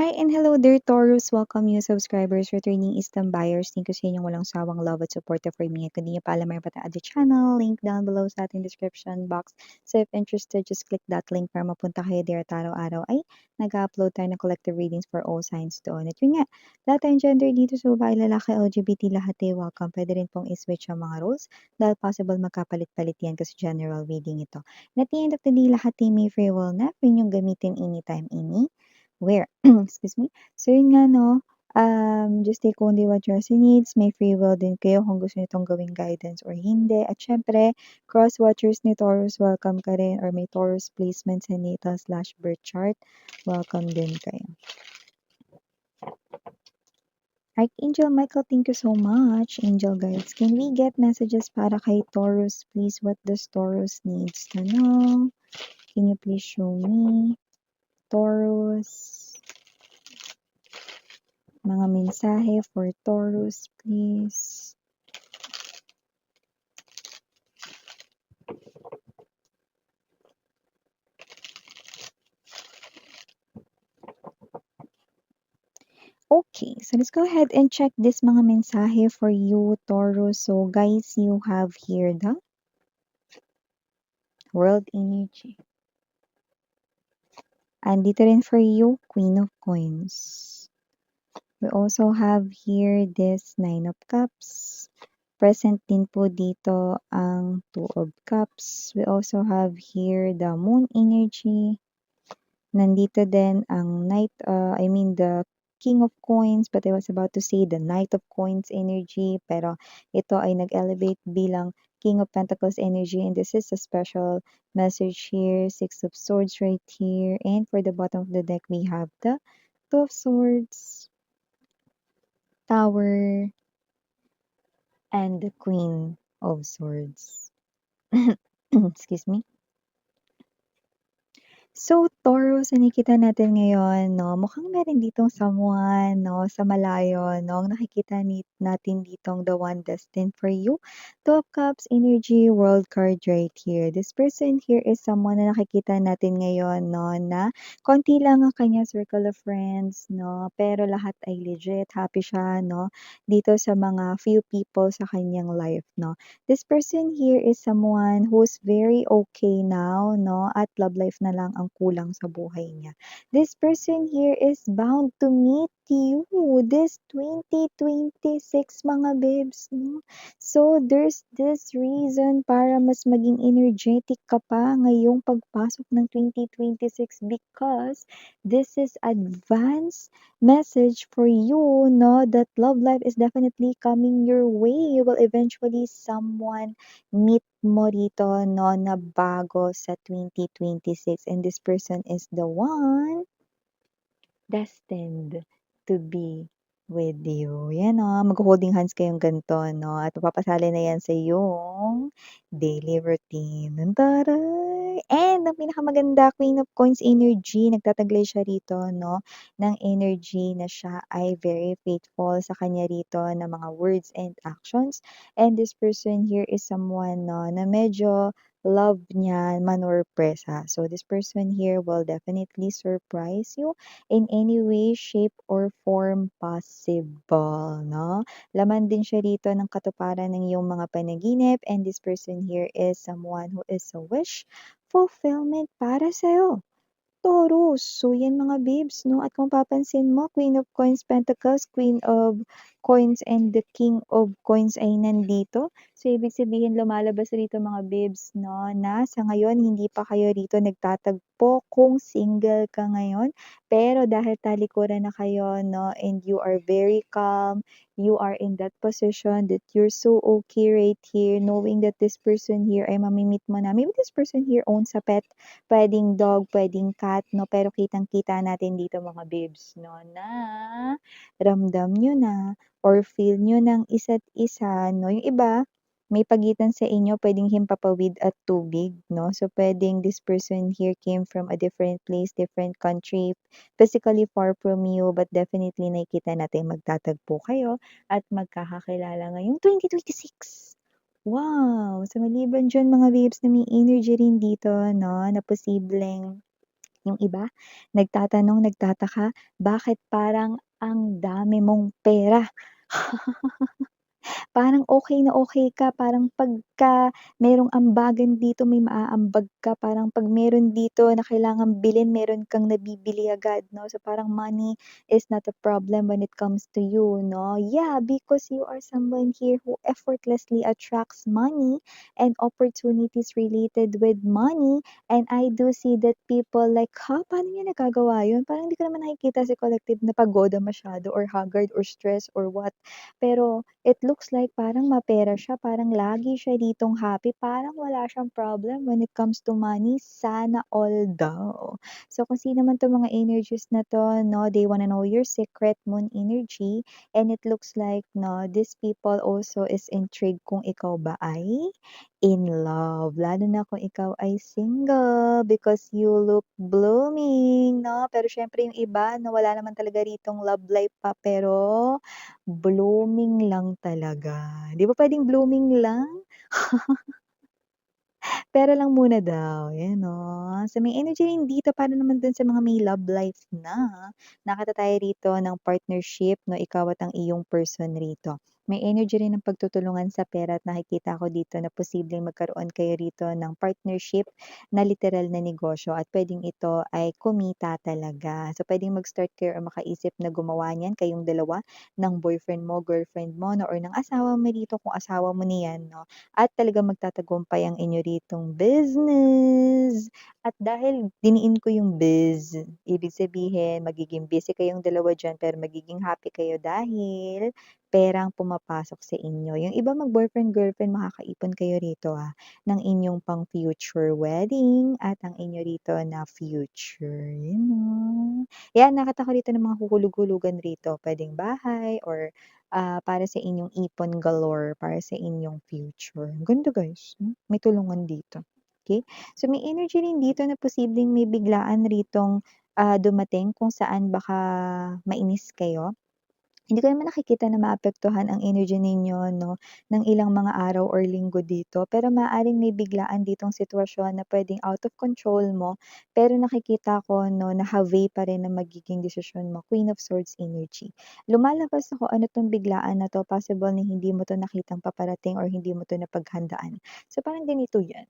Hi and hello there, Taurus. Welcome new subscribers, returning Eastern buyers. Thank you sa inyong walang sawang love at support for me. At kung di niyo pa alam, mayroon pa tayong other channel. Link down below sa ating description box. So if interested, just click that link para mapunta kayo there at araw-araw ay nag-upload tayo ng collective readings for all signs doon. At yun nga, lahat tayong gender dito sa babae, lalaki, LGBT, lahat ay welcome. Pwede rin pong i-switch ang mga roles dahil possible magkapalit-palit yan kasi general reading ito. And at the end of the day, lahat ay may free will na. Pwede nyo gamitin anytime, anywhere. Excuse me. So, yun nga, no, just take only what your needs. May free will din kayo kung gusto nyo itong gawing guidance or hindi. At syempre, cross-watchers ni Taurus, welcome ka rin. Or may Taurus placements sa natal/birth chart, welcome din kayo. Archangel Michael, thank you so much. Angel guides, can we get messages para kay Taurus, please? What does Taurus needs to know? Can you please show me? Taurus. Mga mensahe for Taurus, please. Okay, so let's go ahead and check this mga mensahe for you, Taurus. So guys, you have here the World Energy. And dito rin for you, Queen of Coins. We also have here this Nine of Cups. Present din po dito ang Two of Cups. We also have here the Moon Energy. Nandito din ang the King of Coins, but I was about to say the Knight of Coins energy, pero ito ay nag-elevate bilang King of Pentacles energy, and this is a special message here, Six of Swords right here, and for the bottom of the deck, we have the Two of Swords, Tower, and the Queen of Swords. Excuse me. So, Taurus, ang nakikita natin ngayon, no, mukhang meron ditong someone, no, sa malayo, no, ang nakikita natin ditong the one destined for you. Two of Cups, energy, world card right here. This person here is someone na nakikita natin ngayon, no, na konti lang ang kanya circle of friends, no, pero lahat ay legit, happy siya, no, dito sa mga few people sa kanyang life, no. This person here is someone who's very okay now, no, at love life na lang ang kulang sa buhay niya. This person here is bound to meet you this 2026, mga babes, no? So, there's this reason para mas maging energetic ka pa ngayong pagpasok ng 2026 because this is advanced message for you, no, that love life is definitely coming your way. You will eventually someone meet mo dito, no, na bago sa 2026. And this person is the one destined to be with you. Yan o, mag-holding hands kayong ganito, no? At papasali na yan sa iyong daily routine. Taray! And ang pinakamaganda, Queen of Coins energy, nagtataglay siya rito, no? Ng energy na siya ay very faithful sa kanya rito na mga words and actions. And this person here is someone, no, na medyo love niya manurpresa. So this person here will definitely surprise you in any way, shape, or form possible, no? Laman din siya rito ng katuparan ng iyong mga panaginip, and this person here is someone who is a wish fulfillment para sa'yo. Taurus. So, yan mga babes, no? At kung papansin mo, Queen of Coins Pentacles, Queen of Coins, and the King of Coins ay nandito. So, ibig sabihin, lumalabas rito mga babes, no? Na sa ngayon, hindi pa kayo rito nagtatagpo kung single ka ngayon. Pero dahil talikuran na kayo, no? And you are very calm, you are in that position that you're so okay right here, knowing that this person here ay mamimit mo na. Maybe this person here owns a pet. Puwedeng dog, puwedeng cat, 'no, pero kitang-kita natin dito mga babes, 'no, na ramdam niyo na or feel niyo ng isa't isa, 'no. Yung iba, may pagitan sa inyo, puwedeng himpapawid at tubig, 'no. So, puwedeng this person here came from a different place, different country, physically far from you, but definitely nakikita natin magtatagpo kayo at magkakakilala ngayong 2026. Wow! So, maliban diyan mga babes na may energy rin dito, 'no, na posibleng Yung iba, nagtatanong, nagtataka, bakit parang ang dami mong pera? Parang okey na okey ka, parang pagka merong ambagan dito may maaambag ka, parang 'pag meron dito na kailangang bilhin meron kang nabibili agad 'no. So, parang money is not a problem when it comes to you 'no. Yeah, because you are someone here who effortlessly attracts money and opportunities related with money, and I do see that people like, "Ha, paano niya nagagawa yun?" Parang hindi ko naman nakikita si collective na pagoda masyado or haggard or stressed or what. Pero it looks like parang mapera siya, parang lagi siya ditong happy, parang wala siyang problem when it comes to money, sana all daw. So kung sino man 'tong mga energies na 'to 'no, they wanna know your secret, moon energy, and it looks like 'no, these people also is intrigued kung ikaw ba ay in love, lalo na kung ikaw ay single because you look blooming 'no. Pero siyempre yung iba na wala naman talaga ritong love life pa pero blooming lang talaga. 'Di ba puwedeng blooming lang? Pera lang muna daw, yan 'no. So, may energy rin dito para naman dun sa mga may love life na. Nakita tayo rito ng partnership 'no, ikaw at ang iyong person rito. May energy rin ng pagtutulungan sa pera at nakikita ko dito na posibleng magkaroon kayo rito ng partnership na literal na negosyo at puwedeng ito ay kumita talaga. So, puwedeng mag-start kayo or makaisip na gumawa niyan kayong dalawa, ng boyfriend mo, girlfriend mo 'no, or ng asawa mo rito kung asawa mo na 'yan 'no at talagang magtatagumpay ang inyo ritong business. At dahil diniin ko yung biz, ibig sabihin magiging busy kayong dalawa diyan pero magiging happy kayo dahil perang pumapasok sa inyo. Yung iba mag-boyfriend, girlfriend, makakaipon kayo rito, ng inyong pang future wedding at ang inyo rito na future, yun 'no. Yan, nakita ko rito ng mga huhulog-hulugan rito, puwedeng bahay or para sa inyong ipon galore, para sa inyong future. Ang ganda guys, may tulungan dito, okey. So may energy rin dito na posibleng may biglaan ritong, dumating kung saan baka mainis kayo. Hindi ko naman nakikita na maapektuhan ang energy ninyo 'no, ng ilang mga araw or linggo dito. Pero maaaring may biglaan ditong sitwasyon na puwedeng out of control mo, pero nakikita ko 'no, na have pa rin ang magiging desisyon mo, Queen of Swords energy. Lumalabas ako, ano 'tong biglaan na 'to, possible na hindi mo 'to nakitang paparating or hindi mo 'to napaghandaan. So, parang ganito 'yan.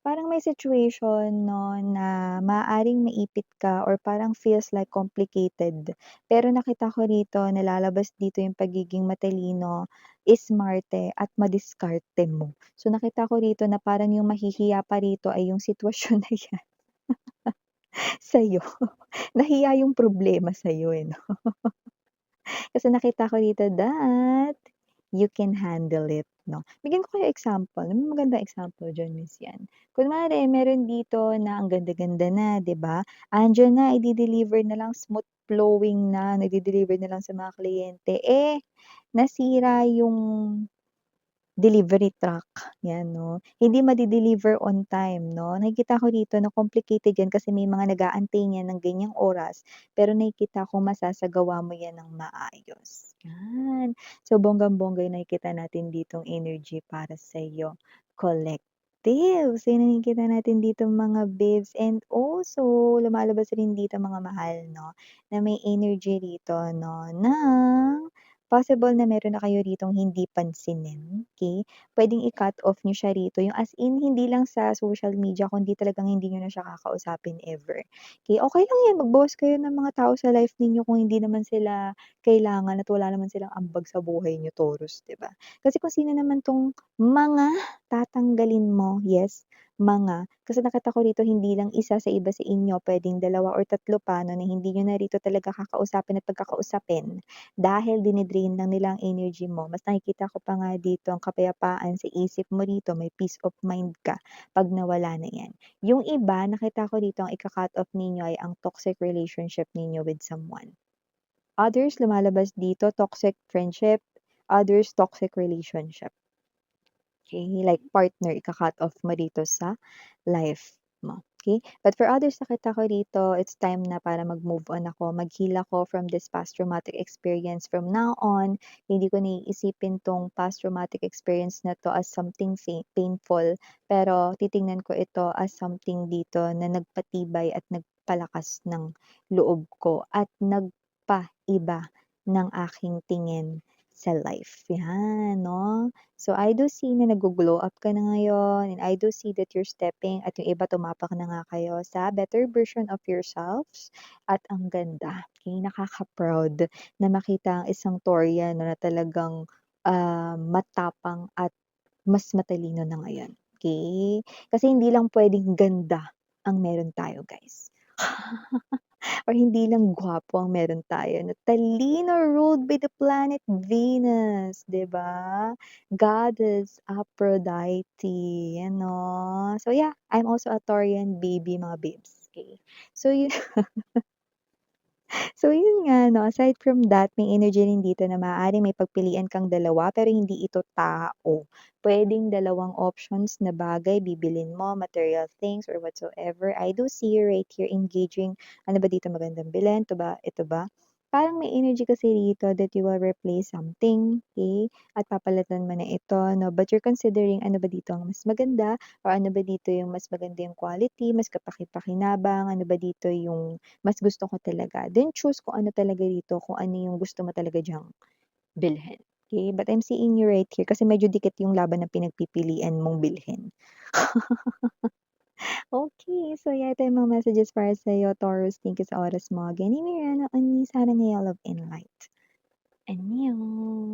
Parang may situation 'no, na maaaring maipit ka or parang feels like complicated. Pero nakita ko rito na lalabas dito yung pagiging matalino, smarte at madiskarte mo. So nakita ko rito na parang yung mahihiya pa rito ay yung sitwasyon na yan sa'yo. Nahiya yung problema sa'yo, eh, 'no? Kasi nakita ko dito that you can handle it 'no. Bigyan ko kayo example, may magandang example diyan Miss yan. Kunwari meron dito na ang ganda-ganda na 'di ba, andiyan na ide-deliver na lang, smooth flowing na, nade-deliver na lang sa mga kliyente, eh, nasira yung delivery truck, 'yan 'no. Hindi made-deliver on time 'no. Nakikita ko dito na complicated 'yan kasi may mga nag-aantay niyan ng ganyang oras, pero nakikita ko masasagawa mo 'yan ng maayos, 'yan. So, bonggang-bongga yung nakikita natin ditong energy para sa'yo, collective. So, yung nakikita natin dito mga babes and also lumalabas rin dito mga mahal 'no, na may energy rito 'no, ng possible na meron na kayo ritong hindi pansinin, okey? Puwedeng i-cut off niyo siya rito, yung as in hindi lang sa social media kundi talagang hindi niyo na siya kakausapin ever, okey? Okey lang 'yan, magbawas kayo ng mga tao sa life ninyo kung hindi naman sila kailangan at wala naman silang ambag sa buhay niyo, Taurus, 'di ba? Kasi kung sino naman 'tong mga tatanggalin mo, yes, mga, kasi nakita ko rito hindi lang isa sa iba sa inyo, puwedeng dalawa or tatlo pa 'no, na hindi niyo na rito talaga kakausapin at pagkakausapin dahil dine-drain lang nila ang energy mo. Mas nakikita ko pa nga dito ang kapayapaan sa isip mo rito, may peace of mind ka 'pag nawala na 'yan. Yung iba nakita ko dito ang ika-cut off ninyo ay ang toxic relationship ninyo with someone. Others lumalabas dito toxic friendship, others toxic relationship. Okay, like partner ika-cut off mo dito sa life mo, okay. But for others nakita ko dito, it's time na para mag-move on ako, mag-heal ako from this past traumatic experience. From now on, hindi ko na iisipin 'tong past traumatic experience na 'to as something painful, pero titingnan ko ito as something dito na nagpatibay at nagpalakas ng loob ko at nagpaiba ng aking tingin sa life, 'yan 'no. So, I do see na naggo-glow up ka na ngayon and I do see that you're stepping at yung iba tumapak na nga kayo sa better version of yourselves at ang ganda, okey, nakaka-proud na makita ang isang Torian na talagang, matapang at mas matalino na ngayon, okey? Kasi hindi lang puwedeng ganda ang meron tayo guys. Or hindi lang gwapo ang meron tayo 'no, talino ruled by the planet Venus, 'di ba? Goddess Aphrodite, 'yan 'no. So yeah, I'm also a Taurian baby mga babes, okey. So So yun nga 'no, aside from that may energy rin dito na maaaring may pagpilian kang dalawa pero hindi ito tao. Puwedeng dalawang options na bagay bibilhin mo, material things or whatsoever. I do see you right here engaging, ano ba dito magandang bilhin, 'to ba, ito ba? Parang may energy kasi dito that you will replace something, okey, at papalitan mo na ito 'no, but you're considering ano ba dito ang mas maganda or ano ba dito yung mas maganda yung quality, mas kapaki-pakinabang, ano ba dito yung mas gusto ko talaga. Then choose kung ano talaga dito, kung ano yung gusto mo talaga diyang bilhin, okey? But I'm seeing you right here kasi medyo dikit yung laban ng pinagpipilian mong bilhin. Okey, so yeah, ito yung mga messages para sa'yo, Taurus. Thank you sa oras mo. Again, ni Mirana on Sarang Love and Light. Annyeong.